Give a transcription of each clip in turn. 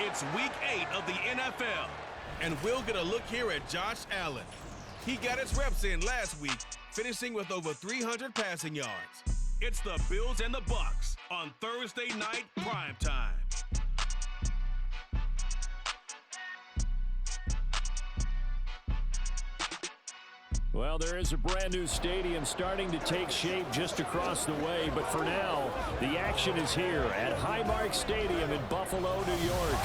It's Week 8 of the NFL, and we'll get a look here at Josh Allen. He got his reps in last week, finishing with over 300 passing yards. It's the Bills and the Bucs on Thursday night primetime. Well, there is a brand new stadium starting to take shape just across the way, but for now, the action is here at Highmark Stadium in Buffalo, New York.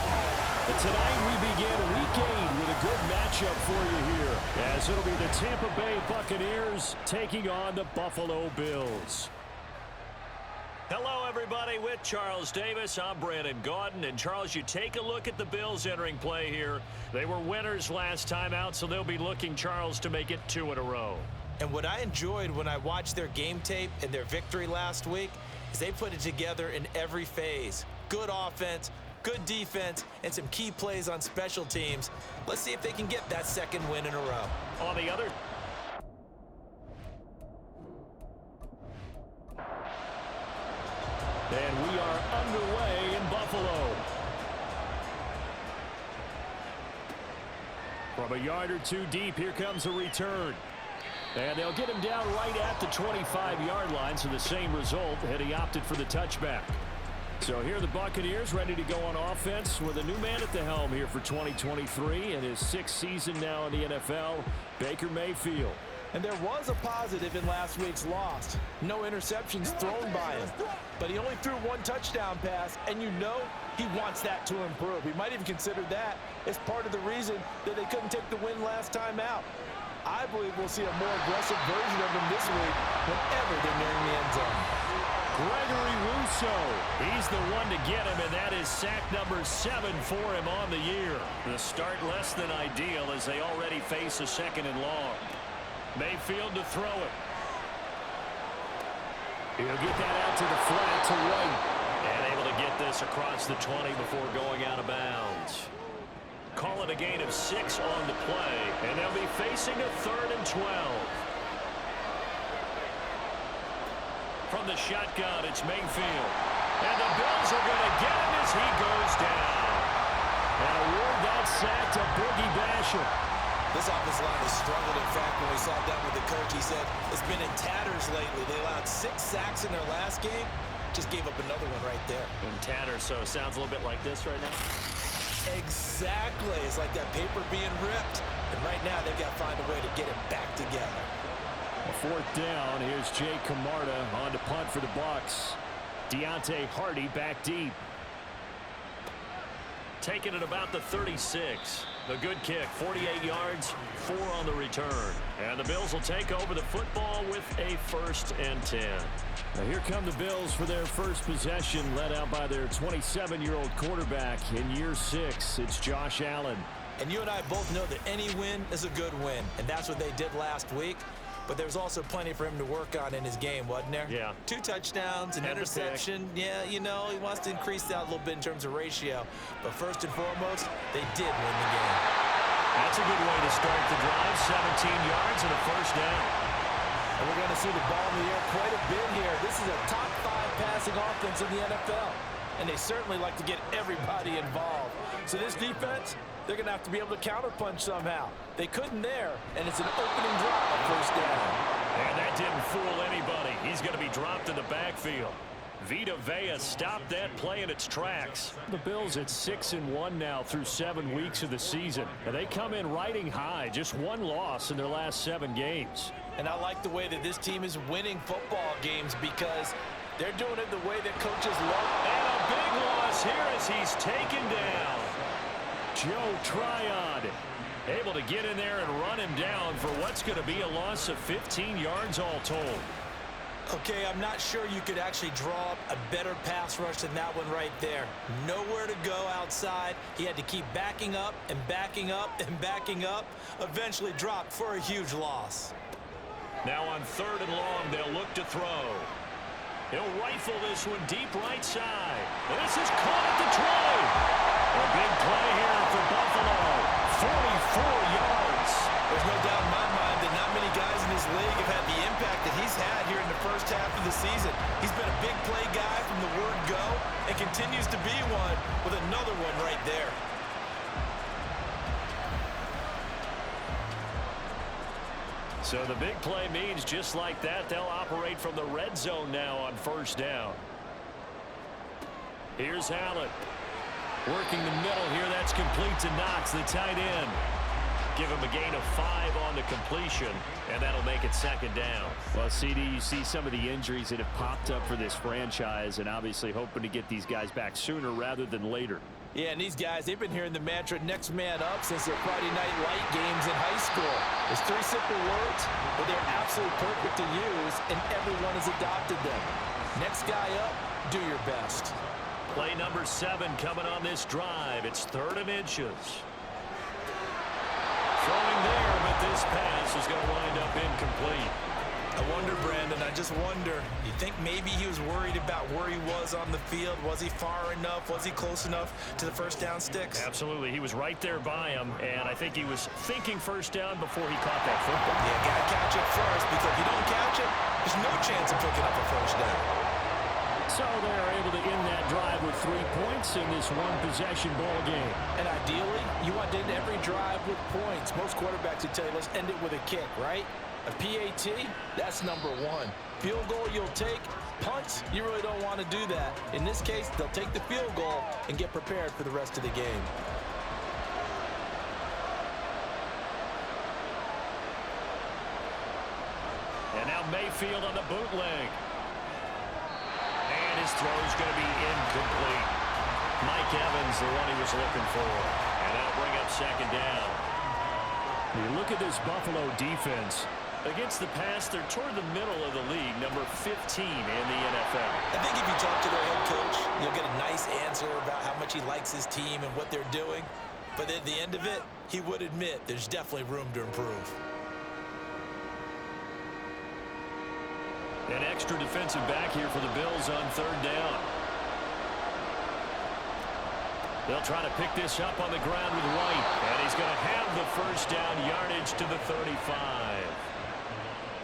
But tonight we begin Week 8 with a good matchup for you here, as it'll be the Tampa Bay Buccaneers taking on the Buffalo Bills. Hello, everybody. With Charles Davis, I'm Brandon Gaudin. And, Charles, you take a look at the Bills entering play here. They were winners last time out, so they'll be looking, Charles, to make it 2 in a row. And what I enjoyed when I watched their game tape and their victory last week is they put it together in every phase. Good offense, good defense, and some key plays on special teams. Let's see if they can get that second win in a row. On the other... And we are underway in Buffalo. From a yard or two deep, here comes a return. And they'll get him down right at the 25-yard line, so the same result had he opted for the touchback. So here are the Buccaneers ready to go on offense with a new man at the helm here for 2023 and his 6th season now in the NFL, Baker Mayfield. And there was a positive in last week's loss. No interceptions thrown by him. But he only threw 1 touchdown pass, and you know he wants that to improve. He might even consider that as part of the reason that they couldn't take the win last time out. I believe we'll see a more aggressive version of him this week whenever they're nearing the end zone. Gregory Rousseau, he's the one to get him, and that is sack number 7 for him on the year. The start less than ideal as they already face a 2nd and long. Mayfield to throw it. He'll get that out to the flat to White. And able to get this across the 20 before going out of bounds. Call it a gain of 6 on the play, and they'll be facing a 3rd and 12. From the shotgun, it's Mayfield. And the Bills are going to get him as he goes down. And award that sack to Boogie Basham. This offensive line has struggled. In fact, when we sat down with the coach, he said it's been in tatters lately. They allowed 6 sacks in their last game. Just gave up another one right there. In tatters, so it sounds a little bit like this right now. Exactly. It's like that paper being ripped. And right now, they've got to find a way to get it back together. A 4th down. Here's Jay Camarda on to punt for the Bucs. Deontay Hardy back deep. Taking it about the 36. The good kick, 48 yards, 4 on the return. And the Bills will take over the football with a 1st and 10. Now here come the Bills for their first possession, led out by their 27-year-old quarterback in year 6. It's Josh Allen. And you and I both know that any win is a good win, and that's what they did last week. But there's also plenty for him to work on in his game, wasn't there? Yeah. 2 touchdowns, an interception. Yeah, you know, he wants to increase that a little bit in terms of ratio. But first and foremost, they did win the game. That's a good way to start the drive. 17 yards and a 1st down. And we're going to see the ball in the air quite a bit here. This is a top 5 passing offense in the NFL. And they certainly like to get everybody involved. So this defense, they're going to have to be able to counterpunch somehow. They couldn't there, and it's an opening drive, 1st down. And that didn't fool anybody. He's going to be dropped in the backfield. Vita Vea stopped that play in its tracks. The Bills at 6-1 now through 7 weeks of the season. And they come in riding high, just 1 loss in their last 7 games. And I like the way that this team is winning football games because they're doing it the way that coaches love. And a big loss here as he's taken down. Joe Tryon able to get in there and run him down for what's going to be a loss of 15 yards all told. Okay, I'm not sure you could actually draw up a better pass rush than that one right there. Nowhere to go outside. He had to keep backing up and backing up and backing up. Eventually dropped for a huge loss. Now on 3rd and long, they'll look to throw. He'll rifle this one deep right side. And this is caught at the 20. A big play here for Buffalo. 44 yards. There's no doubt in my mind that not many guys in this league have had the impact that he's had here in the first half of the season. He's been a big play guy from the word go and continues to be one with another another one right there. So the big play means just like that, they'll operate from the red zone now on first down. Here's Allen. Working the middle here. That's complete to Knox, the tight end. Give him a gain of 5 on the completion, and that'll make it second down. Well, CD, you see some of the injuries that have popped up for this franchise, and obviously hoping to get these guys back sooner rather than later. Yeah, and these guys, they've been hearing the mantra next man up since their Friday night light games in high school. It's 3 simple words, but they're absolutely perfect to use, and everyone has adopted them. Next guy up, do your best. Play number 7 coming on this drive. It's 3rd and inches. Throwing there, but this pass is going to wind up incomplete. I wonder, Brandon, I just wonder, you think maybe he was worried about where he was on the field? Was he far enough? Was he close enough to the first down sticks? Absolutely. He was right there by him, and I think he was thinking first down before he caught that football. Yeah, got to catch it first, because if you don't catch it, there's no chance of picking up a first down. So they're able to end that drive with 3 points in this one-possession ball game. And ideally, you want to end every drive with points. Most quarterbacks would tell you, let's end it with a kick, right? A PAT, that's number 1. Field goal you'll take. Punts, you really don't want to do that. In this case, they'll take the field goal and get prepared for the rest of the game. And now Mayfield on the bootleg. And his throw's going to be incomplete. Mike Evans, the one he was looking for. And that'll bring up second down. You look at this Buffalo defense. Against the pass, they're toward the middle of the league, number 15 in the NFL. I think if you talk to their head coach, you'll get a nice answer about how much he likes his team and what they're doing. But at the end of it, he would admit there's definitely room to improve. An extra defensive back here for the Bills on 3rd down. They'll try to pick this up on the ground with White. And he's going to have the first down yardage to the 35.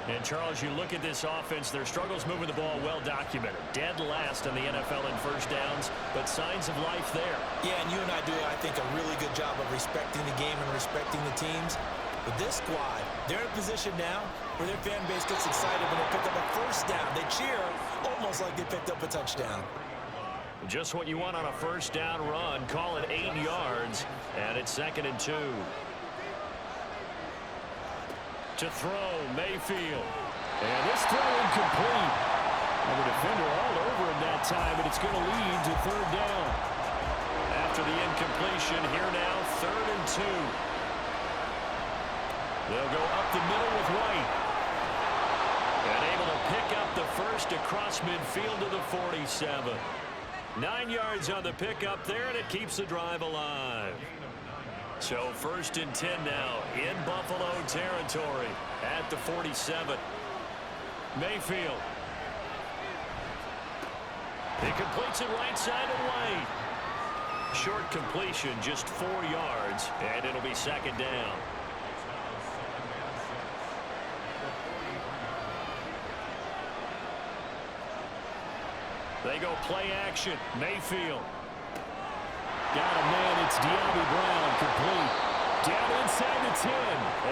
And, Charles, you look at this offense, their struggles moving the ball well documented. Dead last in the NFL in first downs, but signs of life there. Yeah, and you and I do, I think, a really good job of respecting the game and respecting the teams. But this squad, they're in a position now where their fan base gets excited when they pick up a first down. They cheer almost like they picked up a touchdown. Just what you want on a first down run. Call it 8 yards, and it's 2nd and 2. To throw, Mayfield. And this throw incomplete. And the defender all over him that time, but it's going to lead to 3rd down. After the incompletion, here now, 3rd and 2. They'll go up the middle with White. And able to pick up the first across midfield to the 47. 9 yards on the pickup there, and it keeps the drive alive. So 1st and 10 now in Buffalo territory at the 47. Mayfield. He completes it right side to White. Short completion, just 4 yards, and it'll be 2nd down. They go play action. Mayfield. Got a man. It's De'Ami Brown, complete. Down inside the 10.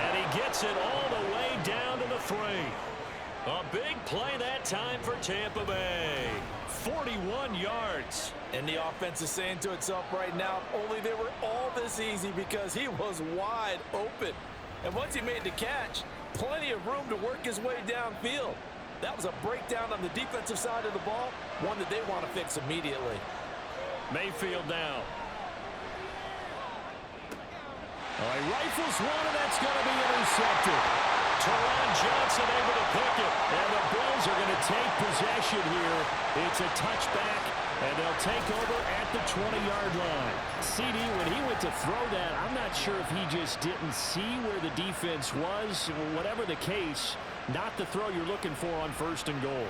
And he gets it all the way down to the 3. A big play that time for Tampa Bay. 41 yards. And the offense is saying to itself right now, only they were all this easy because he was wide open. And once he made the catch, plenty of room to work his way downfield. That was a breakdown on the defensive side of the ball, one that they want to fix immediately. Mayfield now. All right, rifles one, and that's going to be intercepted. Teron Johnson able to pick it. And the Bills are going to take possession here. It's a touchback, and they'll take over at the 20-yard line. CD, when he went to throw that, I'm not sure if he just didn't see where the defense was. Whatever the case, not the throw you're looking for on 1st and goal.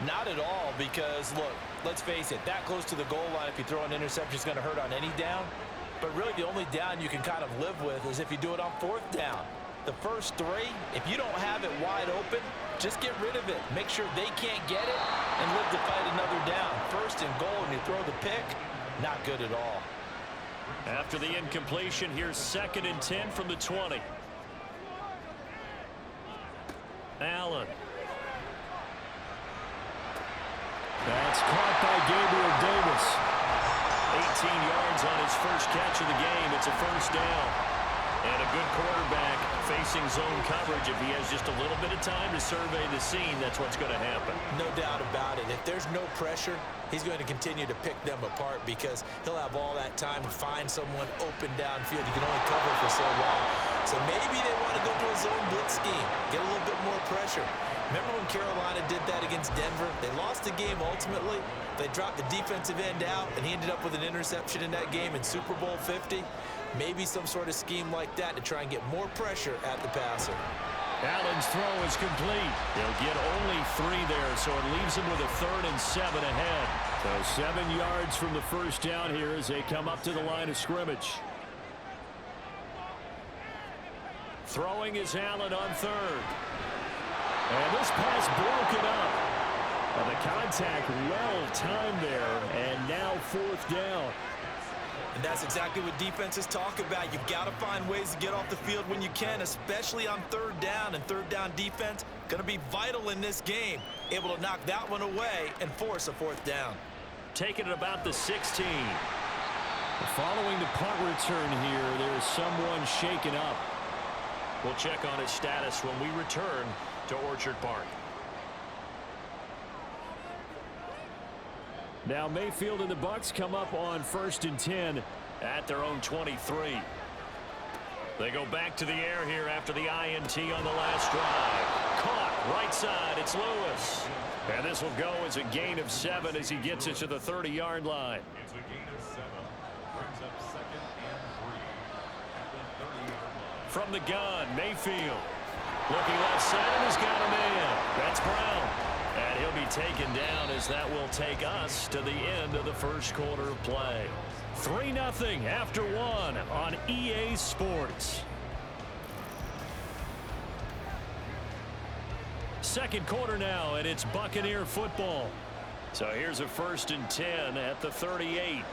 Not at all, because, look, let's face it, that close to the goal line, if you throw an interception, is going to hurt on any down. But really, the only down you can kind of live with is if you do it on 4th down. The first 3, if you don't have it wide open, just get rid of it. Make sure they can't get it and live to fight another down. 1st and goal, and you throw the pick, not good at all. After the incompletion, here's 2nd and 10 from the 20. Allen. That's caught by Gabriel Davis. 18 yards on his first catch of the game. It's a first down. And a good quarterback facing zone coverage. If he has just a little bit of time to survey the scene, that's what's going to happen. No doubt about it. If there's no pressure, he's going to continue to pick them apart because he'll have all that time to find someone open downfield. He can only cover for so long. So maybe they want to go to a zone blitz scheme, get a little bit more pressure. Remember when Carolina did that against Denver? They lost the game ultimately. They dropped the defensive end out, and he ended up with an interception in that game in Super Bowl 50. Maybe some sort of scheme like that to try and get more pressure at the passer. Allen's throw is complete. He'll get only 3 there, so it leaves him with a 3rd and 7 ahead. So 7 yards from the first down here as they come up to the line of scrimmage. Throwing is Allen on 3rd. And this pass broken up. And the contact well timed there, and now 4th down. And that's exactly what defenses talk about. You've got to find ways to get off the field when you can, especially on 3rd down. And 3rd down defense going to be vital in this game. Able to knock that one away and force a 4th down. Taking it about the 16. Following the punt return here, there is someone shaken up. We'll check on his status when we return to Orchard Park. Now Mayfield and the Bucs come up on 1st and 10 at their own 23. They go back to the air here after the INT on the last drive. Caught right side. It's Lewis. And this will go as a gain of 7 as he gets it to the 30-yard line. It's a gain of 7. Brings up 2nd and 3 at the 30-yard line. From the gun, Mayfield. Looking left side, and he's got a man. That's Brown. And he'll be taken down as that will take us to the end of the first quarter of play. 3-0 after 1 on EA Sports. Second quarter now, and it's Buccaneer football. So here's a 1st and 10 at the 38.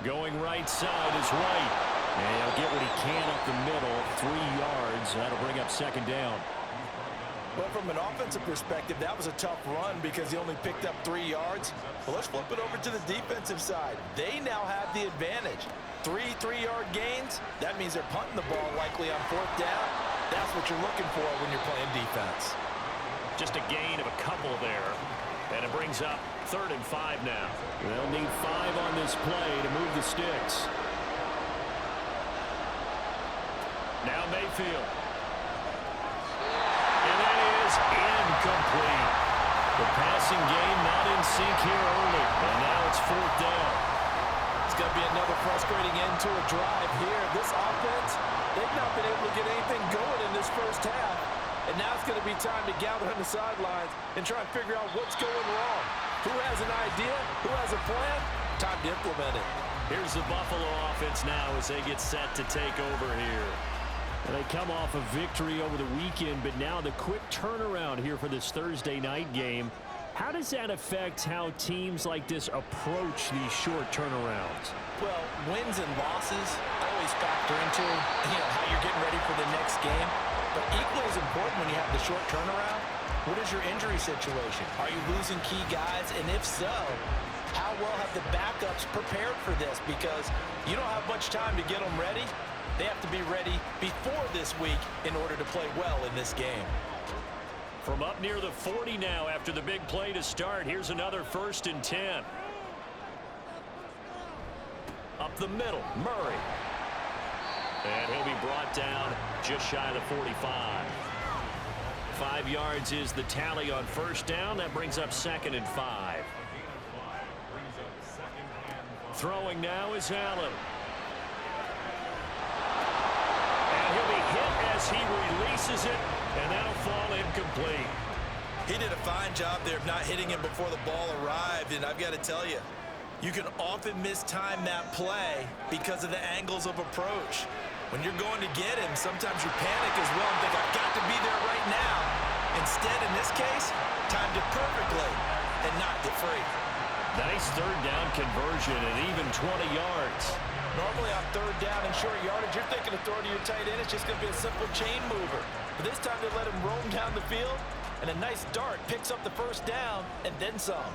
Going right side is White. And he'll get what he can up the middle, 3 yards. That'll bring up 2nd down. Well, from an offensive perspective, that was a tough run because he only picked up 3 yards. Well, let's flip it over to the defensive side. They now have the advantage. 3 3-yard gains. That means they're punting the ball likely on 4th down. That's what you're looking for when you're playing defense. Just a gain of a couple there. And it brings up 3rd and 5 now. They'll need 5 on this play to move the sticks. Now Mayfield. And that is incomplete. The passing game not in sync here early. And now it's 4th down. It's going to be another frustrating end to a drive here. This offense, they've not been able to get anything going in this first half. And now it's going to be time to gather on the sidelines and try and figure out what's going wrong. Who has an idea? Who has a plan? Time to implement it. Here's the Buffalo offense now as they get set to take over here. And they come off a victory over the weekend, but now the quick turnaround here for this Thursday night game. How does that affect how teams like this approach these short turnarounds? Well, wins and losses always factor into how you're getting ready for the next game. But equally as important when you have the short turnaround, what is your injury situation? Are you losing key guys? And if so, how well have the backups prepared for this? Because you don't have much time to get them ready. They have to be ready before this week in order to play well in this game. From up near the 40 now after the big play to start, here's another 1st and 10. Up the middle, Murray. And he'll be brought down just shy of the 45. 5 yards is the tally on 1st down. That brings up 2nd and 5. Throwing now is Allen. He'll be hit as he releases it, and that'll fall incomplete. He did a fine job there of not hitting him before the ball arrived, and I've got to tell you, you can often mistime that play because of the angles of approach. When you're going to get him, sometimes you panic as well and think, I've got to be there right now. Instead, in this case, timed it perfectly and knocked it free. Nice third down conversion and even 20 yards. Normally on third down and short yardage, you're thinking of throwing to your tight end. It's just going to be a simple chain mover. But this time they let him roam down the field, and a nice dart picks up the first down and then some.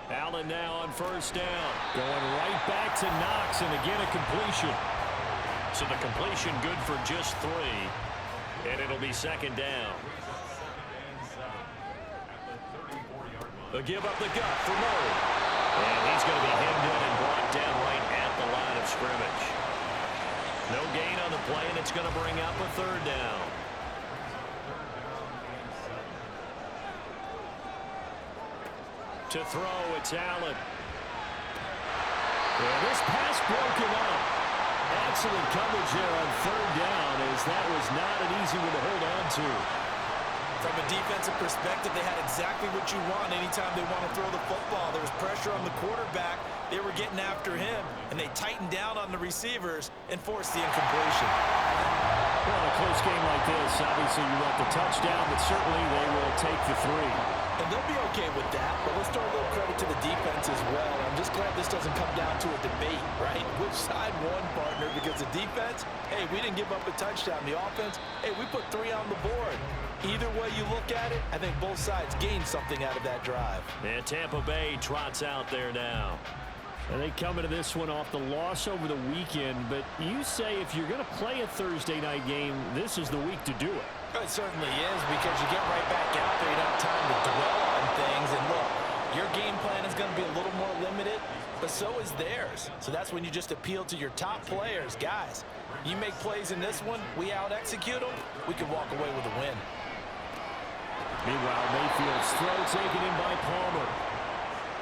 Allen now on first down. Going right back to Knox, and again a completion. So the completion good for just 3. And it'll be second down. They'll give up the gut for Murray. And he's going to be hemmed in and brought down right at the line of scrimmage. No gain on the play, and it's going to bring up a third down. To throw, it's Allen. And this pass broken up. Excellent coverage there on third down, as that was not an easy one to hold on to. From a defensive perspective, they had exactly what you want anytime they want to throw the football. There was pressure on the quarterback. They were getting after him, and they tightened down on the receivers and forced the incompletion. Well, in a close game like this, obviously you want the touchdown, but certainly they will take the 3. And they'll be okay with that, but let's throw a little credit to the defense as well. I'm just glad this doesn't come down to a debate, right? Which side won, partner? Because the defense, hey, we didn't give up a touchdown. The offense, hey, we put 3 on the board. Either way you look at it, I think both sides gained something out of that drive. And Tampa Bay trots out there now. And they come into this one off the loss over the weekend, but you say if you're going to play a Thursday night game, this is the week to do it. It certainly is, because you get right back out there. You don't have time to dwell on things. And look, your game plan is going to be a little more limited, but so is theirs. So that's when you just appeal to your top players. Guys, you make plays in this one, we out-execute them, we can walk away with a win. Meanwhile, Mayfield's throw taken in by Palmer.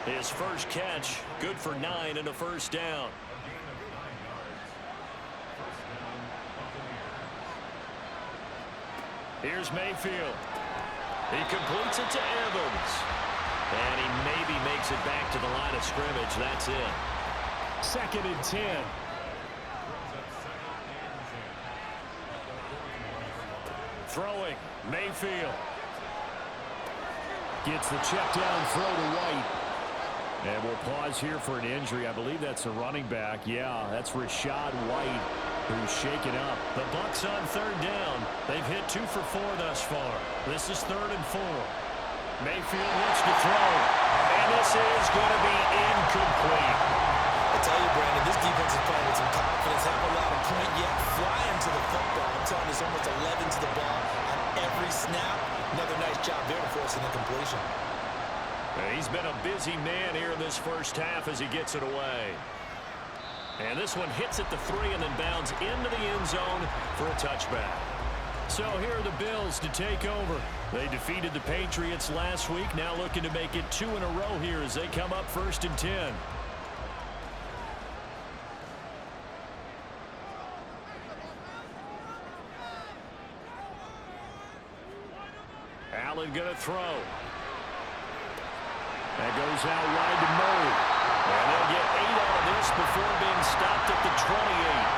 His first catch, good for 9 and a first down. Here's Mayfield. He completes it to Evans. And he maybe makes it back to the line of scrimmage. That's it. 2nd and 10. Throwing, Mayfield. Gets the check down throw to White. And we'll pause here for an injury. I believe that's a running back. Yeah, that's Rashad White, who's shaken up. The Bucs on third down. They've hit 2 for 4 thus far. This is 3rd and 4. Mayfield wants to throw. And this is going to be incomplete. I tell you, Brandon, this defense is playing with some confidence. Haven't allowed a point yet. Flying to the football. I'm telling you, there's almost 11 to the ball on every snap. Another nice job there to force an incompletion. He's been a busy man here in this first half as he gets it away. And this one hits at the 3 and then bounds into the end zone for a touchback. So here are the Bills to take over. They defeated the Patriots last week, now looking to make it 2 in a row here as they come up 1st and 10. Allen gonna throw. That goes out wide to Murray. And they'll get 8 out of this before being stopped at the 28.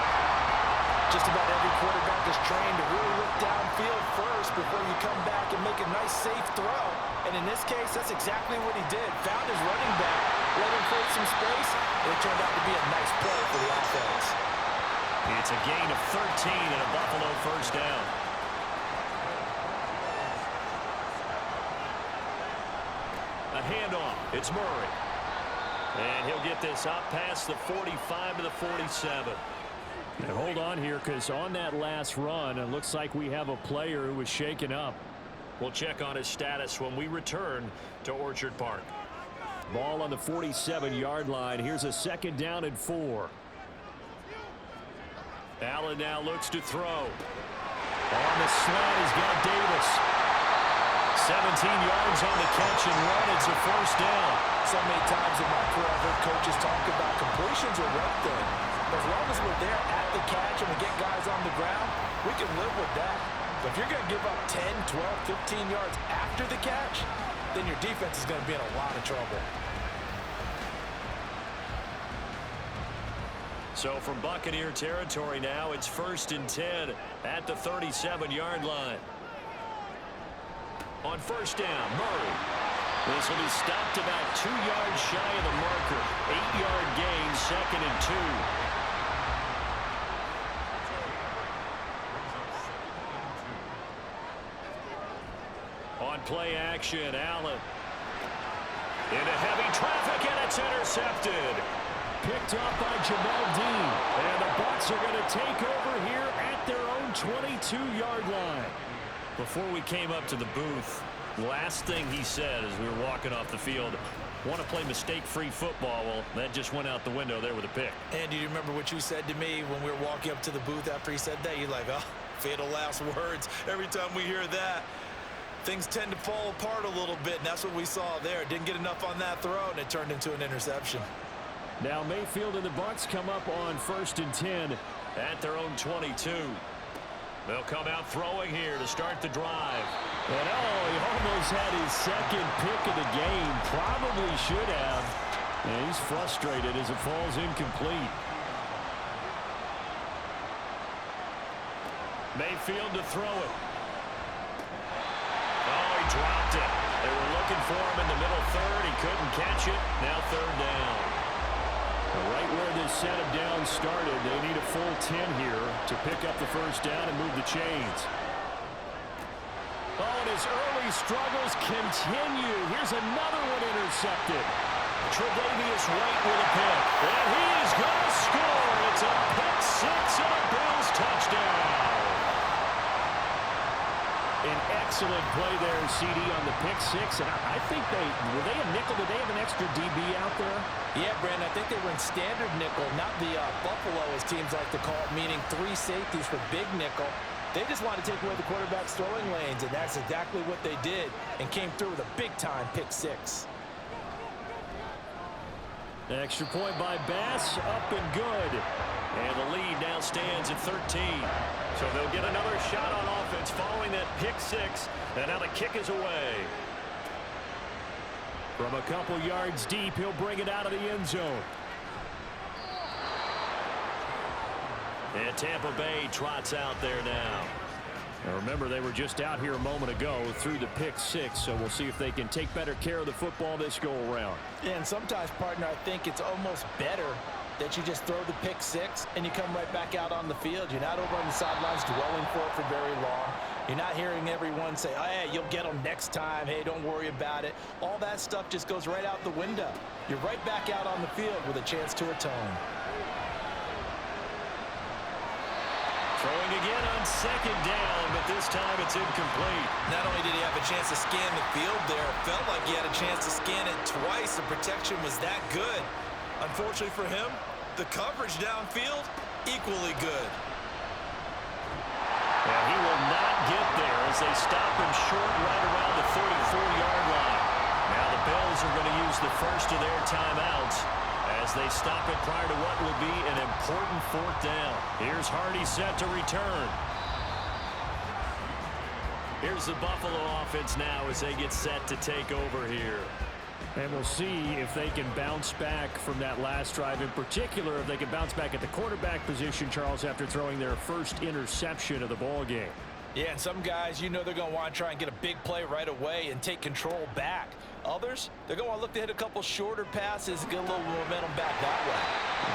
Just about every quarterback is trained to really look downfield first before you come back and make a nice, safe throw. And in this case, that's exactly what he did. Found his running back, let him create some space, and it turned out to be a nice play for the offense. It's a gain of 13 and a Buffalo first down. A handoff. It's Murray. And he'll get this up past the 45 to the 47. And hold on here, because on that last run, it looks like we have a player who was shaken up. We'll check on his status when we return to Orchard Park. Ball on the 47-yard line. Here's a 2nd down and 4. Allen now looks to throw. On the slant, he's got Davis. 17 yards on the catch and run. It's a first down. So many times in my career, I've heard coaches talk about completions are one thing. But as long as we're there at the catch and we get guys on the ground, we can live with that. But if you're going to give up 10, 12, 15 yards after the catch, then your defense is going to be in a lot of trouble. So from Buccaneer territory now, it's 1st and 10 at the 37-yard line. On first down, Murray. This will be stopped about 2 yards shy of the marker. 8-yard gain, 2nd and 2. On play action, Allen. Into heavy traffic, and it's intercepted. Picked off by Jamel Dean. And the Bucs are going to take over here at their own 22-yard line. Before we came up to the booth, last thing he said as we were walking off the field, want to play mistake-free football. Well, that just went out the window there with a pick. And do you remember what you said to me when we were walking up to the booth after he said that? You're like, oh, fatal last words. Every time we hear that, things tend to fall apart a little bit, and that's what we saw there. Didn't get enough on that throw, and it turned into an interception. Now Mayfield and the Bucs come up on 1st and 10 at their own 22. They'll come out throwing here to start the drive. And he almost had his 2nd pick of the game. Probably should have. And he's frustrated as it falls incomplete. Mayfield to throw it. Oh, he dropped it. They were looking for him in the middle third. He couldn't catch it. Now 3rd down. Right where this set of downs started, they need a full 10 here to pick up the 1st down and move the chains. Oh, and his early struggles continue. Here's another one intercepted. Tre'Davious White with a pick. And he is going to score. It's a pick 6 and a Bills touchdown. An excellent play there, CD, on the pick 6. And I think were they a nickel? Did they have an extra DB out there? Yeah, Brandon, I think they were in standard nickel, not the Buffalo, as teams like to call it, meaning 3 safeties for big nickel. They just wanted to take away the quarterback's throwing lanes, and that's exactly what they did, and came through with a big-time pick 6. Extra point by Bass, up and good. And the lead now stands at 13. So they'll get another shot on offense following that pick 6. And now the kick is away. From a couple yards deep, he'll bring it out of the end zone. And Tampa Bay trots out there now. Now remember, they were just out here a moment ago through the pick 6, so we'll see if they can take better care of the football this go-around. And sometimes, partner, I think it's almost better that you just throw the pick 6 and you come right back out on the field. You're not over on the sidelines dwelling for it for very long. You're not hearing everyone say, oh, hey, you'll get them next time. Hey, don't worry about it. All that stuff just goes right out the window. You're right back out on the field with a chance to atone. Throwing again on 2nd down, but this time it's incomplete. Not only did he have a chance to scan the field there, it felt like he had a chance to scan it twice. The protection was that good. Unfortunately for him, the coverage downfield, equally good. And he will not get there as they stop him short right around the 34-yard line. Now the Bills are going to use the first of their timeouts as they stop it prior to what will be an important 4th down. Here's Hardy set to return. Here's the Buffalo offense now as they get set to take over here. And we'll see if they can bounce back from that last drive. In particular, if they can bounce back at the quarterback position, Charles, after throwing their first interception of the ball game. Yeah, and some guys, you know they're going to want to try and get a big play right away and take control back. Others, they're going to look to hit a couple shorter passes and get a little momentum back that way.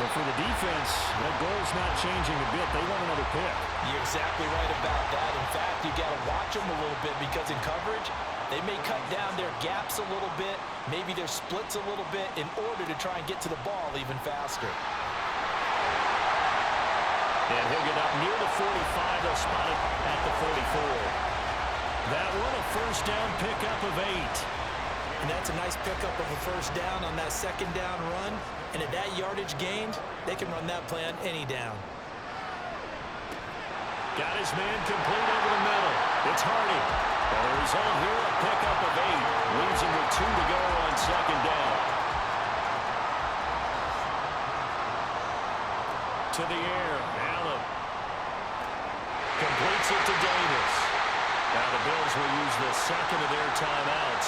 But for the defense, that goal's not changing a bit. They want another pick. You're exactly right about that. In fact, you got to watch them a little bit because in coverage, they may cut down their gaps a little bit, maybe their splits a little bit in order to try and get to the ball even faster. And he'll get up near the 45. They'll spot it at the 44. That one, a 1st down pickup of 8. And that's a nice pickup of a 1st down on that 2nd down run. And at that yardage gained, they can run that play on any down. Got his man complete over the middle. It's Hardy. And the result here, a pickup of 8. Leaves him with 2 to go on 2nd down. To the air, Allen. Completes it to Davis. Now the Bills will use the 2nd of their timeouts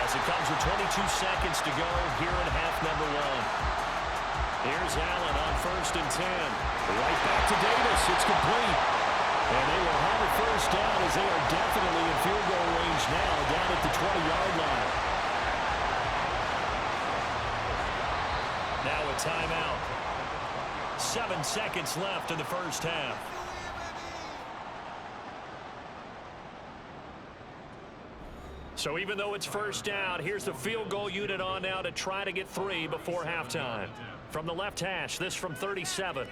as it comes with 22 seconds to go here in half number 1. Here's Allen on 1st and 10. Right back to Davis. It's complete. And they will have a first down as they are definitely in field goal range now, down at the 20-yard line. Now a timeout. 7 seconds left in the first half. So even though it's first down, here's the field goal unit on now to try to get 3 before halftime. From the left hash, this from 37.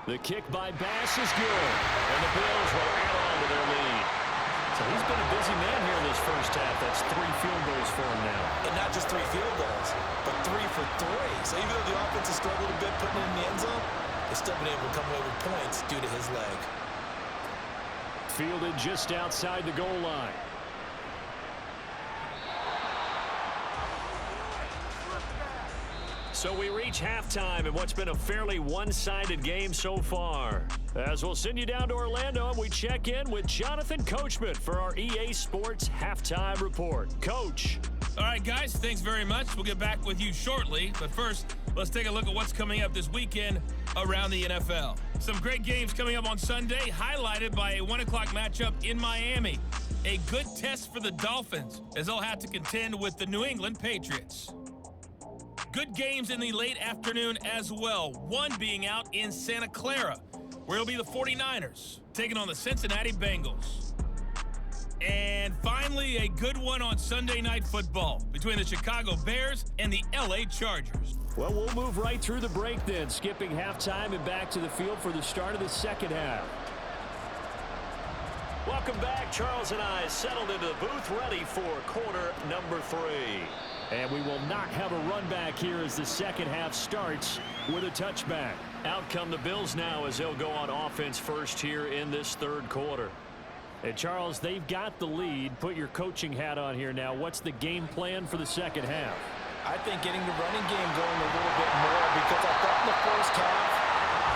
The kick by Bass is good. And the Bills will add on to their lead. So he's been a busy man here in this first half. That's 3 field goals for him now. And not just 3 field goals, but 3 for 3. So even though the offense has struggled a bit putting it in the end zone, they've still been able to come away with points due to his leg. Fielded just outside the goal line. So we reach halftime in what's been a fairly one-sided game so far. As we'll send you down to Orlando, and we check in with Jonathan Coachman for our EA Sports Halftime Report. Coach. All right, guys, thanks very much. We'll get back with you shortly. But first, let's take a look at what's coming up this weekend around the NFL. Some great games coming up on Sunday, highlighted by a 1 o'clock matchup in Miami. A good test for the Dolphins, as they'll have to contend with the New England Patriots. Good games in the late afternoon as well, one being out in Santa Clara, where it'll be the 49ers taking on the Cincinnati Bengals. And finally, a good one on Sunday Night Football between the Chicago Bears and the LA Chargers. Well, we'll move right through the break then, skipping halftime and back to the field for the start of the second half. Welcome back. Charles and I settled into the booth, ready for quarter number 3. And we will not have a run back here as the second half starts with a touchback. Out come the Bills now as they'll go on offense first here in this third quarter. And Charles, they've got the lead. Put your coaching hat on here now. What's the game plan for the second half? I think getting the running game going a little bit more, because I thought in the first half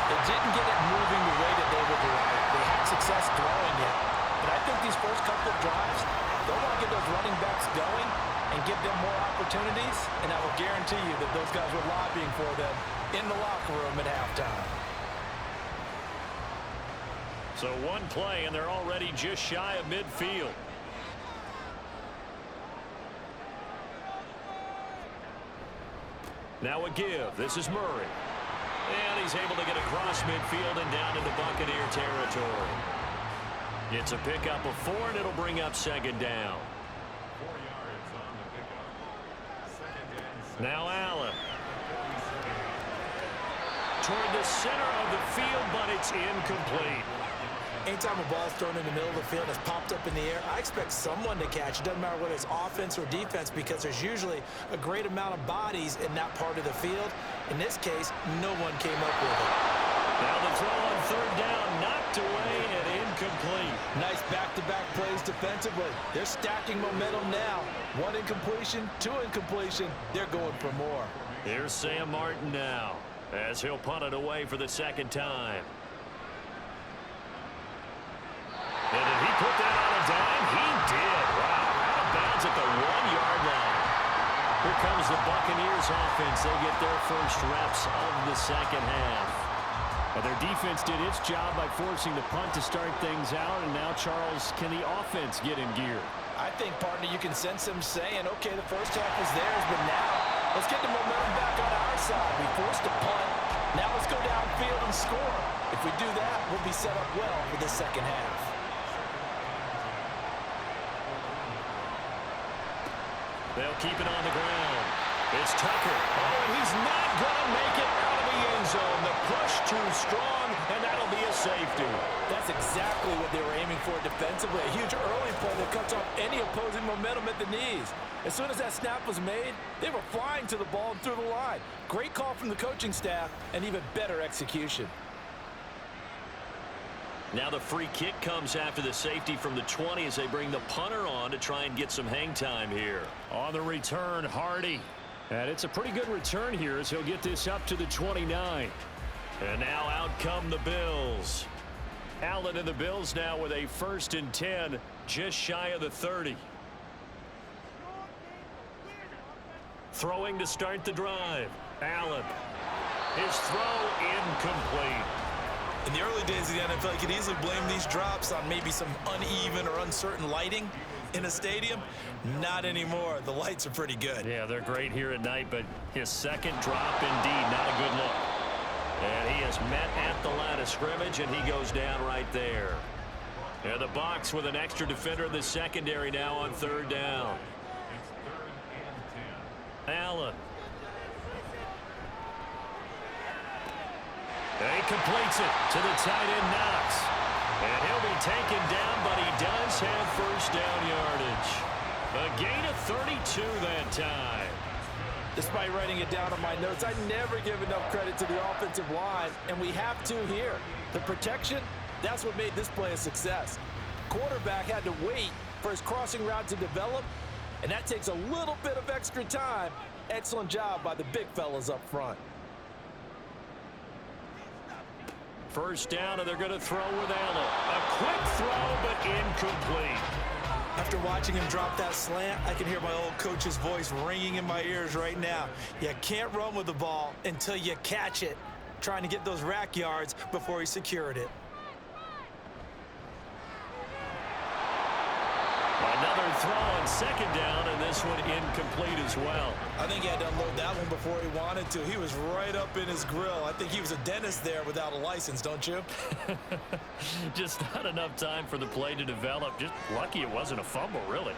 they didn't get it moving the way that they would like. They had success throwing it. But I think these first couple of drives, they'll want to get those running backs going and give them more opportunities, and I will guarantee you that those guys were lobbying for them in the locker room at halftime. So one play, and they're already just shy of midfield. Now a give. This is Murray. And he's able to get across midfield and down into Buccaneer territory. It's a pickup of 4, and it'll bring up second down. 4 yards on the pickup. Second and 7. Now Allen. Toward the center of the field, but it's incomplete. Anytime a ball's thrown in the middle of the field and it's popped up in the air, I expect someone to catch. It doesn't matter whether it's offense or defense, because there's usually a great amount of bodies in that part of the field. In this case, no one came up with it. Now the throw on third down, knocked away and incomplete. Nice back-to-back plays defensively. They're stacking momentum now. 1 incompletion, 2 incompletion. They're going for more. Here's Sam Martin now, as he'll punt it away for the second time. And did he put that on a dime? He did. Wow. Out of bounds at the 1-yard line. Here comes the Buccaneers offense. They get their first reps of the second half. Well, their defense did its job by forcing the punt to start things out. And now, Charles, can the offense get in gear? I think, partner, you can sense them saying, okay, the first half was theirs, but now let's get the momentum back on our side. We forced a punt. Now let's go downfield and score. If we do that, we'll be set up well for the second half. They'll keep it on the ground. It's Tucker. Oh, and he's not going to make it out of the end zone. The push too strong, and that'll be a safety. That's exactly what they were aiming for defensively. A huge early play that cuts off any opposing momentum at the knees. As soon as that snap was made, they were flying to the ball and through the line. Great call from the coaching staff, and even better execution. Now the free kick comes after the safety from the 20 as they bring the punter on to try and get some hang time here. On the return, Hardy. And it's a pretty good return here as he'll get this up to the 29. And now out come the Bills. Allen and the Bills now with a 1st and 10, just shy of the 30. Throwing to start the drive. Allen. His throw incomplete. In the early days of the NFL, you could easily blame these drops on maybe some uneven or uncertain lighting in a stadium. Not anymore. The lights are pretty good. Yeah, they're great here at night, but his second drop, indeed, not a good look. And he is met at the line of scrimmage, and he goes down right there. And the Bucs with an extra defender in the secondary now on third down. Allen. And he completes it to the tight end, Knox. And he'll be taken down, but he does have first down yardage. A gain of 32 that time. Despite writing it down on my notes, I never give enough credit to the offensive line, and we have to here. The protection, that's what made this play a success. Quarterback had to wait for his crossing route to develop, and that takes a little bit of extra time. Excellent job by the big fellas up front. First down, and they're going to throw with Allen. A quick throw, but incomplete. After watching him drop that slant, I can hear my old coach's voice ringing in my ears right now. You can't run with the ball until you catch it. Trying to get those rack yards before he secured it. Another throw on second down, and this one incomplete as well. I think he had to unload that one before he wanted to. He was right up in his grill. I think he was a dentist there without a license, don't you? Just not enough time for the play to develop. Just lucky it wasn't a fumble, really.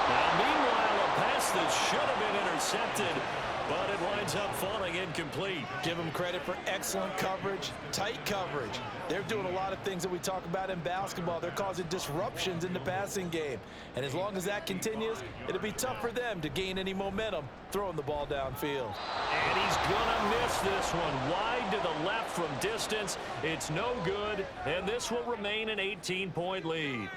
Now, meanwhile, a pass that should have been intercepted, but it winds up falling incomplete. Give them credit for excellent coverage, tight coverage. They're doing a lot of things that we talk about in basketball. They're causing disruptions in the passing game. And as long as that continues, it'll be tough for them to gain any momentum throwing the ball downfield. And he's going to miss this one. Wide to the left from distance. It's no good, and this will remain an 18-point lead.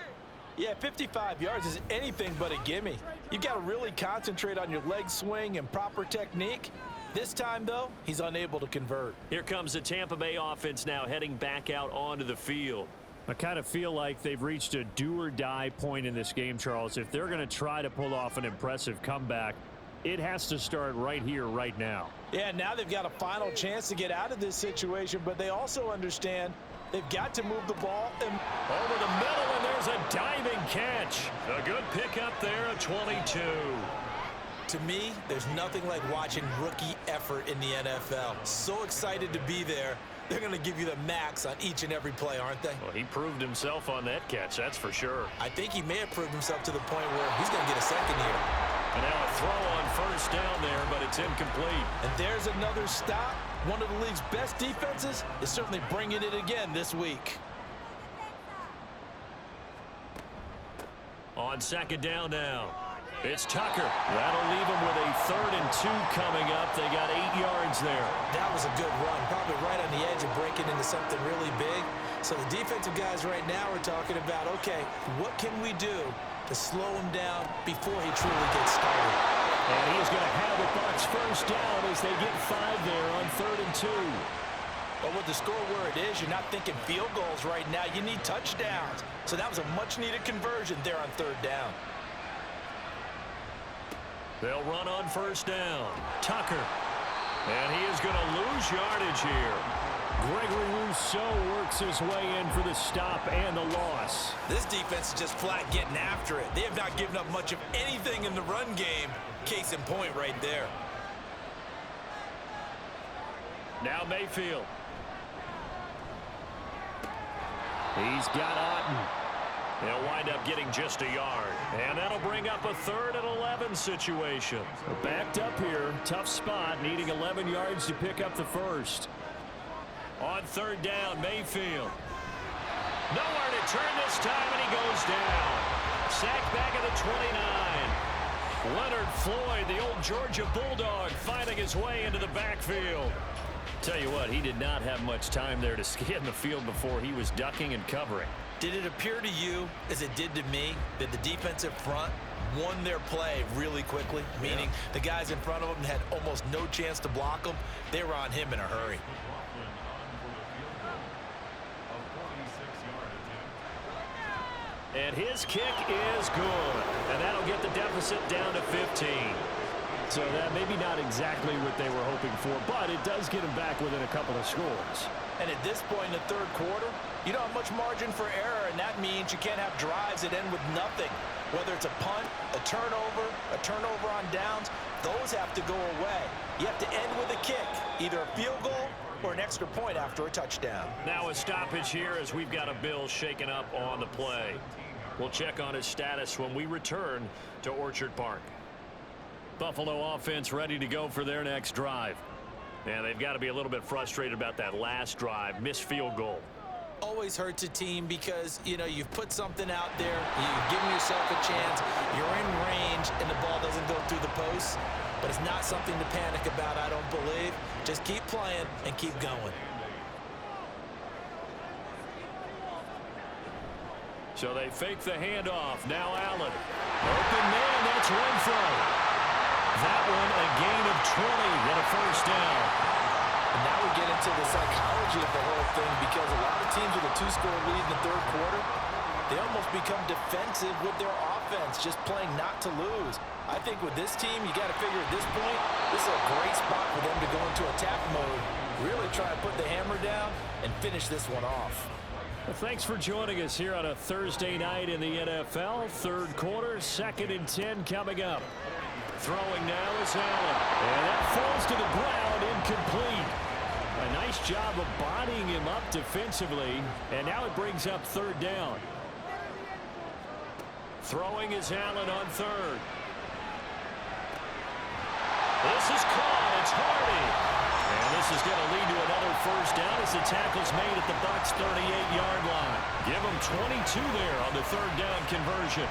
Yeah, 55 yards is anything but a gimme. You've got to really concentrate on your leg swing and proper technique. This time, though, he's unable to convert. Here comes the Tampa Bay offense now heading back out onto the field. I kind of feel like they've reached a do-or-die point in this game, Charles. If they're going to try to pull off an impressive comeback, it has to start right here, right now. Yeah, now they've got a final chance to get out of this situation, but they also understand they've got to move the ball. And over the middle, and there's a diving catch. A good pickup there, a 22. To me, there's nothing like watching rookie effort in the NFL. So excited to be there. They're going to give you the max on each and every play, aren't they? Well, he proved himself on that catch, that's for sure. I think he may have proved himself to the point where he's going to get a second here. And now a throw on first down there, but it's incomplete. And there's another stop. One of the league's best defenses is certainly bringing it again this week. On second down now. It's Tucker. That'll leave him with a 3rd and 2 coming up. They got 8 yards there. That was a good run, probably right on the edge of breaking into something really big. So the defensive guys right now are talking about, okay, what can we do to slow him down before he truly gets started? And he is going to have the Bucs first down as they get 5 there on 3rd and 2. But with the score where it is, you're not thinking field goals right now. You need touchdowns. So that was a much-needed conversion there on 3rd down. They'll run on first down. Tucker. And he is going to lose yardage here. Gregory Rousseau works his way in for the stop and the loss. This defense is just flat getting after it. They have not given up much of anything in the run game. Case in point right there. Now Mayfield. He's got Otten. They'll wind up getting just a yard. And that'll bring up a 3rd and 11 situation. Backed up here. Tough spot. Needing 11 yards to pick up the first. On 3rd down, Mayfield. Nowhere to turn this time, and he goes down. Sacked back at the 29. Leonard Floyd, the old Georgia Bulldog, finding his way into the backfield. Tell you what, he did not have much time there to scan the field before he was ducking and covering. Did it appear to you, as it did to me, that the defensive front won their play really quickly? Meaning the guys in front of them had almost no chance to block them. They were on him in a hurry. And his kick is good. And that'll get the deficit down to 15. So that maybe not exactly what they were hoping for, but it does get them back within a couple of scores. And at this point in the third quarter, you don't have much margin for error, and that means you can't have drives that end with nothing. Whether it's a punt, a turnover on downs, those have to go away. You have to end with a kick, either a field goal or an extra point after a touchdown. Now a stoppage here as we've got a Bill shaken up on the play. We'll check on his status when we return to Orchard Park. Buffalo offense ready to go for their next drive. And they've got to be a little bit frustrated about that last drive, missed field goal. Always hurts a team because, you know, you've put something out there, you've given yourself a chance, you're in range, and the ball doesn't go through the posts. But it's not something to panic about, I don't believe. Just keep playing and keep going. So they fake the handoff. Now Allen. Open man, that's Renfro. That one a gain of 20 and a first down. And now we get into the psychology of the whole thing, because a lot of teams with a two-score lead in the third quarter, they almost become defensive with their offense, just playing not to lose. I think with this team, you got to figure at this point, this is a great spot for them to go into attack mode, really try to put the hammer down and finish this one off. Well, thanks for joining us here on a Thursday night in the NFL. Third quarter, 2nd and 10 coming up. Throwing now is Allen. And that falls to the ground, incomplete. A nice job of bodying him up defensively. And now it brings up third down. Throwing is Allen on third. This is caught. It's Hardy. And this is going to lead to another first down as the tackle's made at the Bucs' 38-yard line. Give them 22 there on the third down conversion.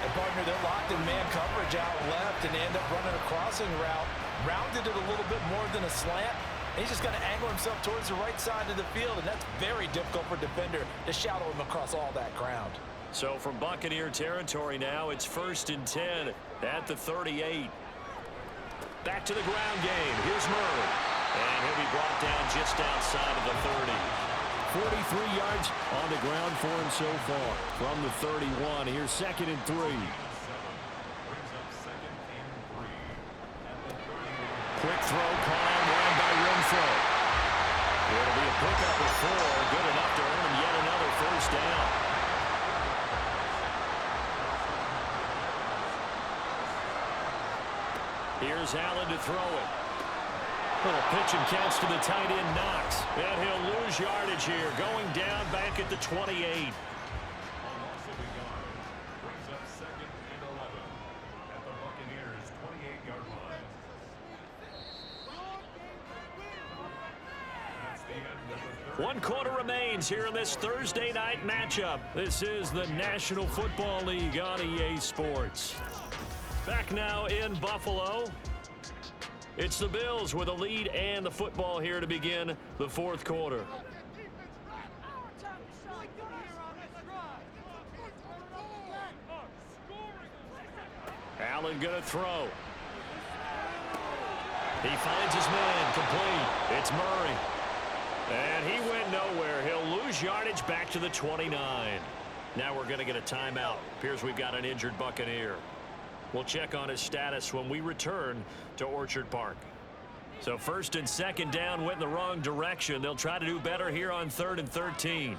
And partner, they're locked in man coverage out left, and they end up running a crossing route. Rounded it a little bit more than a slant. And he's just going to angle himself towards the right side of the field, and that's very difficult for a defender to shadow him across all that ground. So from Buccaneer territory now, it's 1st and 10 at the 38. Back to the ground game. Here's Murray. And he'll be brought down just outside of the 30. 43 yards on the ground for him so far. From the 31, here's 2nd and 3. Quick throw, caught one by Renfro. It'll be a pickup of 4, good enough to earn him yet another first down. Here's Allen to throw it. Little pitch and catch to the tight end, Knox. And he'll lose yardage here, going down back at the 28. One quarter remains here in this Thursday night matchup. This is the National Football League on EA Sports. Back now in Buffalo. It's the Bills with a lead and the football here to begin the fourth quarter. Allen going to throw. He finds his man complete. It's Murray. And he went nowhere. He'll lose yardage back to the 29. Now we're going to get a timeout. Appears we've got an injured Buccaneer. We'll check on his status when we return to Orchard Park. So 1st and 2nd down went in the wrong direction. They'll try to do better here on 3rd and 13.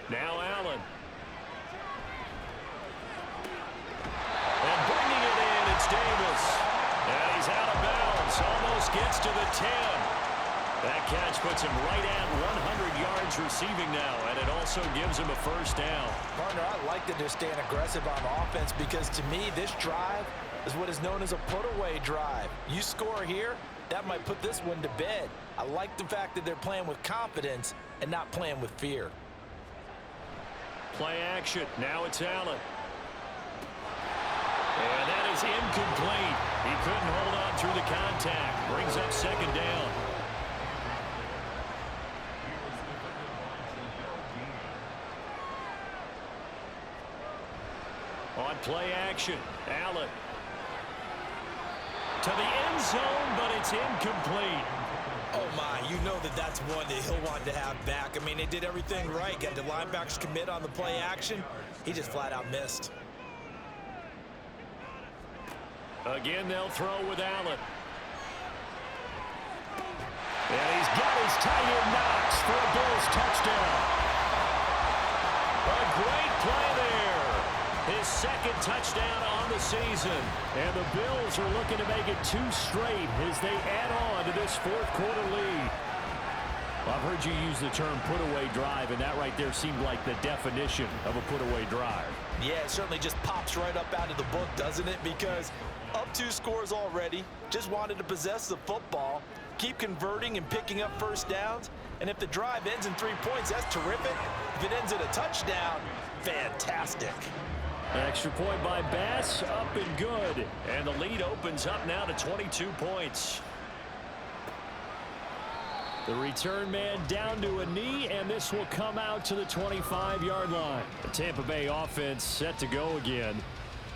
Now Allen. And bringing it in, it's Davis. And he's out of bounds. Almost gets to the 10. That catch puts him right at 100 yards receiving now, and it also gives him a first down. Partner, I like that they're staying aggressive on offense, because to me, this drive is what is known as a put-away drive. You score here, that might put this one to bed. I like the fact that they're playing with confidence and not playing with fear. Play action. Now it's Allen. And that is incomplete. He couldn't hold on through the contact. Brings up 2nd down. On play action, Allen. To the end zone, but it's incomplete. Oh, my, you know that's one that he'll want to have back. I mean, they did everything right. Got the linebackers commit on the play action. He just flat out missed. Again, they'll throw with Allen. And he's got his tight end Knox for a Bills touchdown. A great play there. His second touchdown on the season. And the Bills are looking to make it 2 straight as they add on to this fourth quarter lead. Well, I've heard you use the term put-away drive, and that right there seemed like the definition of a put-away drive. Yeah, it certainly just pops right up out of the book, doesn't it? Because up 2 scores already, just wanted to possess the football, keep converting and picking up first downs. And if the drive ends in 3 points, that's terrific. If it ends in a touchdown, fantastic. An extra point by Bass, up and good. And the lead opens up now to 22 points. The return man down to a knee, and this will come out to the 25-yard line. The Tampa Bay offense set to go again.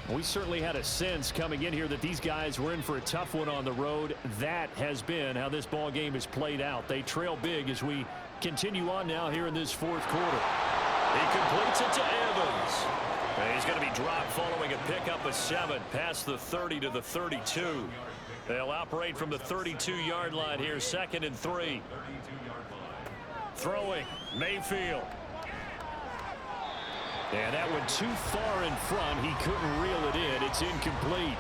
We certainly had a sense coming in here that these guys were in for a tough one on the road. That has been how this ball game has played out. They trail big as we continue on now here in this fourth quarter. He completes it to Evans. And he's going to be dropped following a pickup of 7 past the 30 to the 32. They'll operate from the 32-yard line here, 2nd and 3. Throwing, Mayfield. And that went too far in front. He couldn't reel it in. It's incomplete.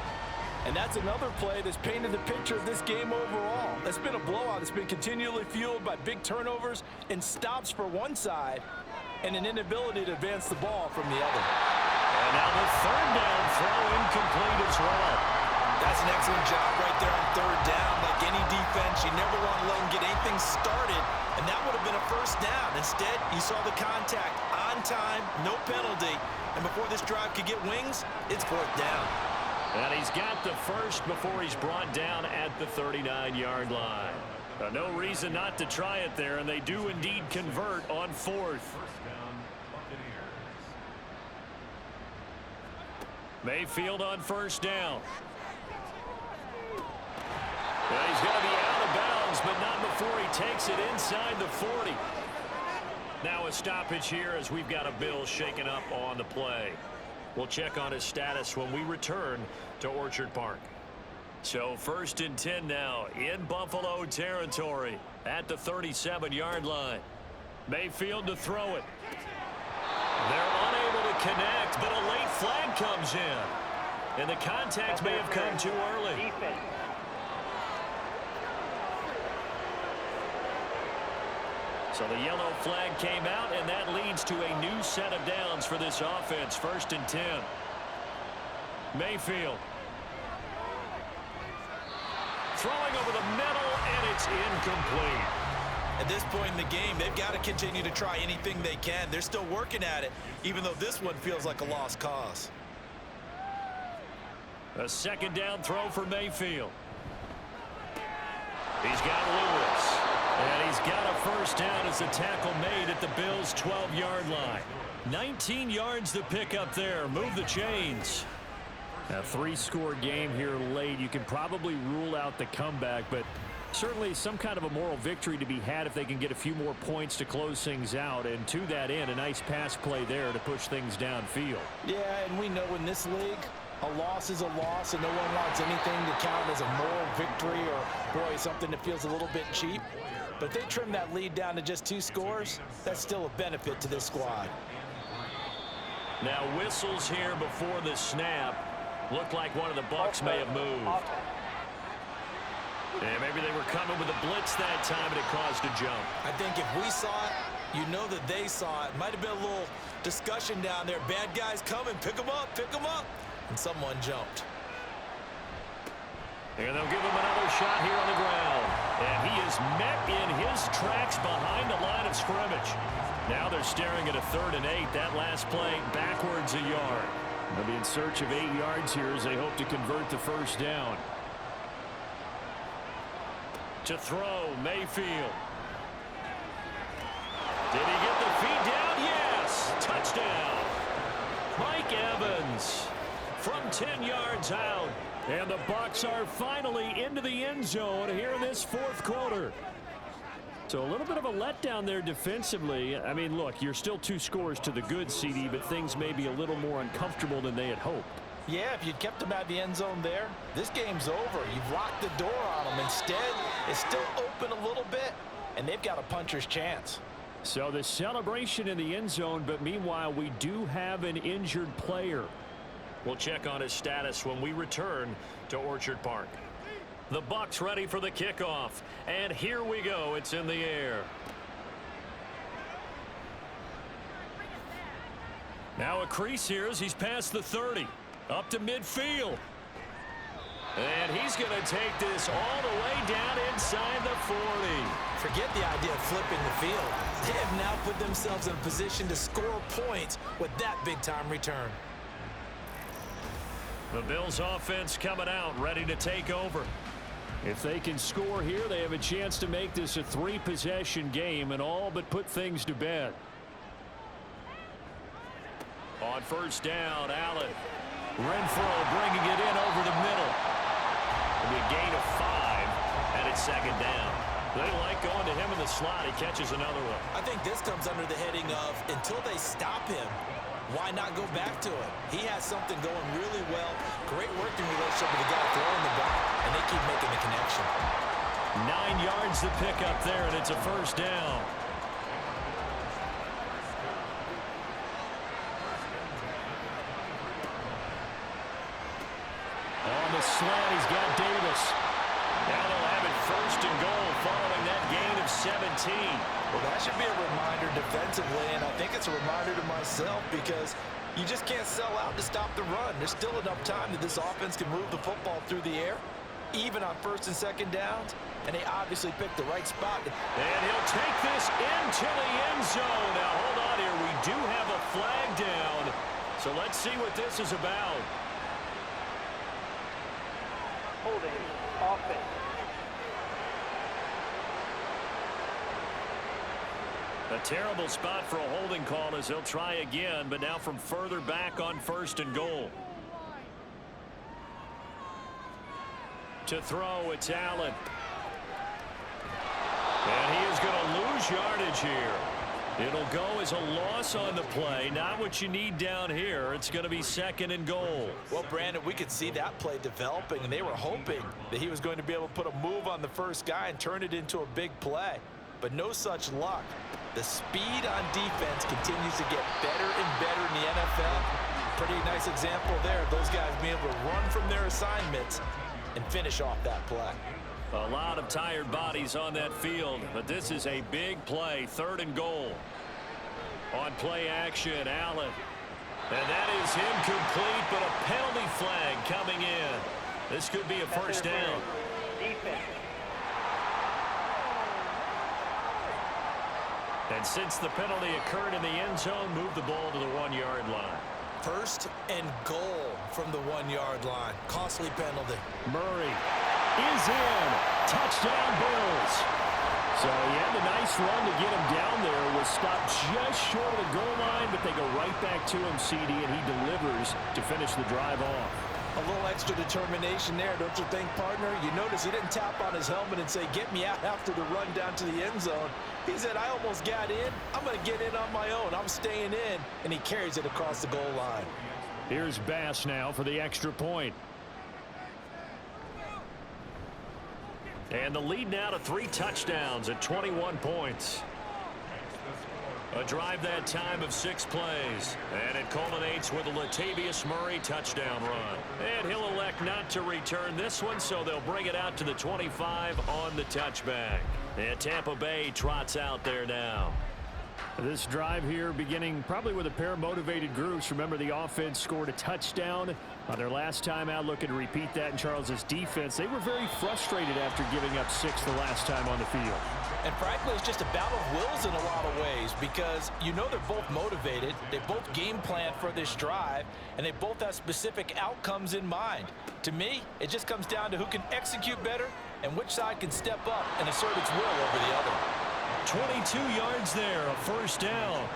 And that's another play that's painted the picture of this game overall. It's been a blowout. It's been continually fueled by big turnovers and stops for one side and an inability to advance the ball from the other. And now the 3rd down throw incomplete as well. That's an excellent job right there on 3rd down. Like any defense, you never want to let them get anything started, and that would have been a first down. Instead, you saw the contact on time, no penalty, and before this drive could get wings, it's 4th down. And he's got the first before he's brought down at the 39-yard line. No reason not to try it there, and they do indeed convert on 4th. Mayfield on 1st down. Well, he's going to be out of bounds, but not before he takes it inside the 40. Now a stoppage here as we've got a Bills shaken up on the play. We'll check on his status when we return to Orchard Park. So 1st and 10 now in Buffalo territory at the 37-yard line. Mayfield to throw it. They're unable to connect, but a late flag comes in. And the contact may have come too early. So the yellow flag came out, and that leads to a new set of downs for this offense. 1st and 10. Mayfield. Throwing over the middle, and it's incomplete. At this point in the game, they've got to continue to try anything they can. They're still working at it, even though this one feels like a lost cause. A 2nd down throw for Mayfield. He's got Lewis. And he's got a first down as the tackle made at the Bills' 12-yard line. 19 yards to pick up there. Move the chains. A 3-score game here late. You can probably rule out the comeback, but certainly some kind of a moral victory to be had if they can get a few more points to close things out. And to that end, a nice pass play there to push things downfield. Yeah, and we know in this league, a loss is a loss, and no one wants anything to count as a moral victory or, boy, something that feels a little bit cheap. But if they trim that lead down to just 2 scores, that's still a benefit to this squad. Now whistles here before the snap. Looked like one of the Bucs may have moved. And maybe they were coming with a blitz that time, and it caused a jump. I think if we saw it, you know that they saw it. Might have been a little discussion down there. Bad guys coming. Pick them up. Pick them up. And someone jumped. And they'll give him another shot here on the ground. And he is met in his tracks behind the line of scrimmage. Now they're staring at a 3rd and 8. That last play backwards a yard. They'll be in search of 8 yards here as they hope to convert the first down. To throw, Mayfield. Did he get the feet down? Yes! Touchdown! Mike Evans from 10 yards out. And the Bucs are finally into the end zone here in this 4th quarter. So a little bit of a letdown there defensively. I mean, look, you're still 2 scores to the good, CD, but things may be a little more uncomfortable than they had hoped. Yeah, if you'd kept them at the end zone there, this game's over. You've locked the door on them. Instead, it's still open a little bit, and they've got a puncher's chance. So the celebration in the end zone, but meanwhile, we do have an injured player. We'll check on his status when we return to Orchard Park. The Bucs ready for the kickoff, and here we go. It's in the air. Now a crease here as he's past the 30. Up to midfield. And he's going to take this all the way down inside the 40. Forget the idea of flipping the field. They have now put themselves in a position to score points with that big-time return. The Bills offense coming out, ready to take over. If they can score here, they have a chance to make this a 3-possession game and all but put things to bed. On first down, Allen. Renfro bringing it in over the middle. It'll be a gain of 5, and it's second down. They like going to him in the slot. He catches another one. I think this comes under the heading of until they stop him, why not go back to it? He has something going really well. Great working relationship with the guy throwing the ball, and they keep making the connection. 9 yards to pick up there, and it's a first down. On the slant, he's got Davis. Now they'll have it first and goal following that gain of 17. Well, that should be a reminder defensively, and I think it's a reminder to myself because you just can't sell out to stop the run. There's still enough time that this offense can move the football through the air, even on first and second downs, and they obviously picked the right spot. And he'll take this into the end zone. Now, hold on here. We do have a flag down, so let's see what this is about. Holding offense. A terrible spot for a holding call as they'll try again, but now from further back on first and goal. To throw, it's Allen. And he is going to lose yardage here. It'll go as a loss on the play. Not what you need down here. It's going to be second and goal. Well, Brandon, we could see that play developing, and they were hoping that he was going to be able to put a move on the first guy and turn it into a big play. But no such luck. The speed on defense continues to get better and better in the NFL. Pretty nice example there of those guys being able to run from their assignments and finish off that play. A lot of tired bodies on that field, but this is a big play, third and goal. On play action, Allen. And that is incomplete, but a penalty flag coming in. This could be a first down. Defense. And since the penalty occurred in the end zone, move the ball to the 1-yard line. First and goal from the 1-yard line. Costly penalty. Murray is in. Touchdown, Bills. So he had the nice run to get him down there. Was stopped just short of the goal line, but they go right back to him, CD, and he delivers to finish the drive off. A little extra determination there, don't you think, partner? You notice he didn't tap on his helmet and say, get me out after the run down to the end zone. He said, I almost got in. I'm going to get in on my own. I'm staying in. And he carries it across the goal line. Here's Bass now for the extra point. And the lead now to 3 touchdowns at 21 points. A drive that time of 6 plays. And it culminates with a Latavius Murray touchdown run. And he'll elect not to return this one, so they'll bring it out to the 25 on the touchback. And Tampa Bay trots out there now. This drive here beginning probably with a pair of motivated groups. Remember, the offense scored a touchdown on their last time out. Looking to repeat that in Charles's defense. They were very frustrated after giving up 6 the last time on the field. And frankly, it's just a battle of wills in a lot of ways because you know they're both motivated. They both game plan for this drive, and they both have specific outcomes in mind. To me, it just comes down to who can execute better and which side can step up and assert its will over the other. 22 yards there, a first down.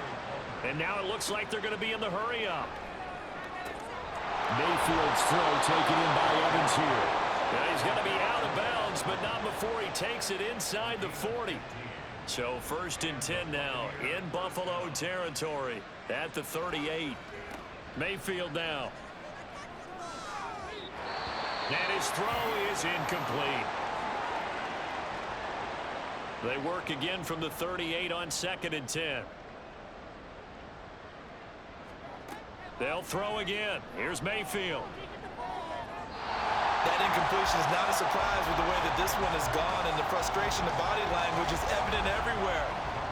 And now it looks like they're going to be in the hurry-up. Mayfield's throw taken in by Evans here. Now he's going to be out of bounds, but not before he takes it inside the 40. So first and 10 now in Buffalo territory at the 38. Mayfield now. And his throw is incomplete. They work again from the 38 on 2nd and 10. They'll throw again. Here's Mayfield. That incompletion is not a surprise with the way that this one has gone, and the frustration, the body language is evident everywhere.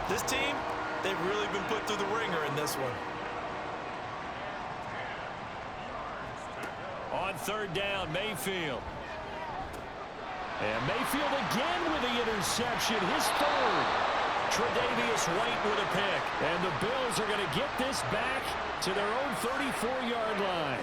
This team, they've really been put through the ringer in this one. On 3rd down, Mayfield. And Mayfield again with the interception, his 3rd. Tre'Davious White with a pick. And the Bills are going to get this back to their own 34-yard line.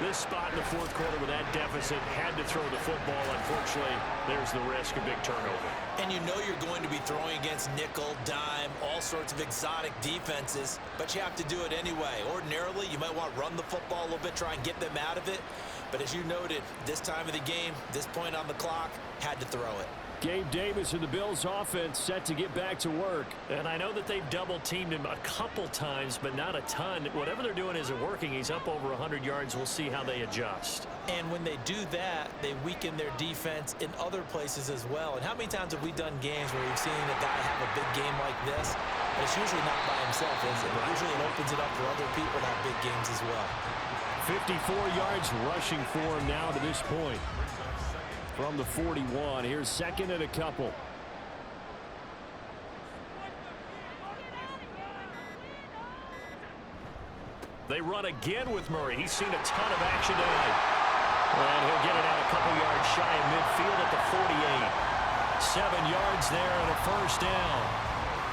This spot in the 4th quarter with that deficit, had to throw the football. Unfortunately, there's the risk of big turnover. And you know you're going to be throwing against nickel, dime, all sorts of exotic defenses, but you have to do it anyway. Ordinarily, you might want to run the football a little bit, try and get them out of it. But as you noted, this time of the game, this point on the clock, had to throw it. Gabe Davis and the Bills offense set to get back to work. And I know that they've double-teamed him a couple times, but not a ton. Whatever they're doing isn't working. He's up over 100 yards. We'll see how they adjust. And when they do that, they weaken their defense in other places as well. And how many times have we done games where we've seen a guy have a big game like this? But it's usually not by himself, is it? Usually it opens it up for other people to have big games as well. 54 yards rushing for him now to this point. From the 41, here's 2nd and a couple. They run again with Murray. He's seen a ton of action tonight. And he'll get it out a couple yards shy of midfield at the 48. 7 yards there and a 1st down.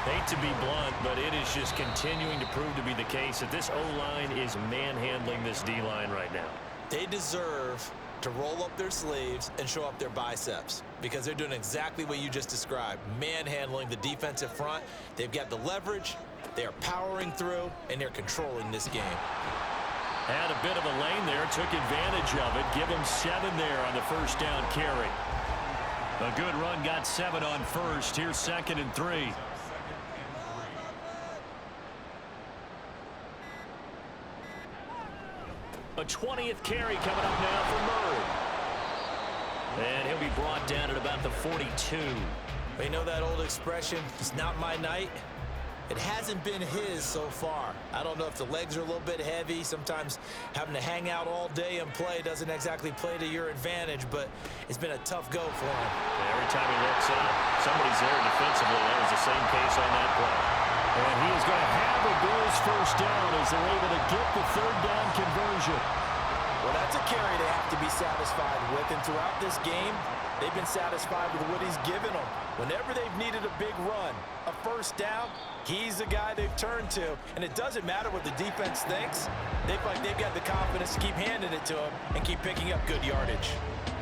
Hate to be blunt, but it is just continuing to prove to be the case that this O-line is manhandling this D-line right now. They deserve to roll up their sleeves and show up their biceps, because they're doing exactly what you just described, manhandling the defensive front. They've got the leverage, they're powering through, and they're controlling this game. Had a bit of a lane there, took advantage of it. Give him 7 there on the 1st down carry. A good run, got 7 on 1st. Here's 2nd and 3. A 20th carry coming up now for Murray. And he'll be brought down at about the 42. You know that old expression, it's not my night? It hasn't been his so far. I don't know if the legs are a little bit heavy. Sometimes having to hang out all day and play doesn't exactly play to your advantage, but it's been a tough go for him. Yeah, every time he looks up, somebody's there defensively. That was the same case on that play. And he is going to have the Bills 1st down as they're able to get the 3rd down conversion. Well, that's a carry they have to be satisfied with, and throughout this game, they've been satisfied with what he's given them. Whenever they've needed a big run, a 1st down, he's the guy they've turned to. And it doesn't matter what the defense thinks. They've got the confidence to keep handing it to him and keep picking up good yardage.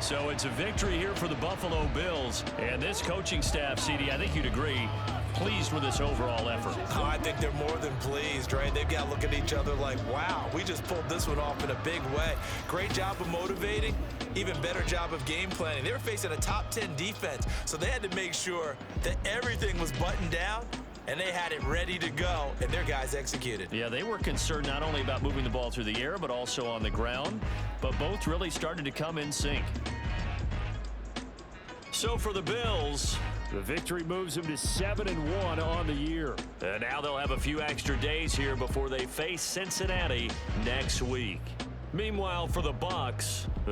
So it's a victory here for the Buffalo Bills. And this coaching staff, CD, I think you'd agree, pleased with this overall effort. Oh, I think they're more than pleased, right? They've got to look at each other like, wow, we just pulled this one off in a big way. Great job of motivating, even better job of game planning. They were facing a top 10 defense, so they had to make sure that everything was buttoned down, and they had it ready to go, and their guys executed. Yeah, they were concerned not only about moving the ball through the air, but also on the ground, but both really started to come in sync. So for the Bills, the victory moves them to 7-1 on the year. And now they'll have a few extra days here before they face Cincinnati next week. Meanwhile, for the Bucs,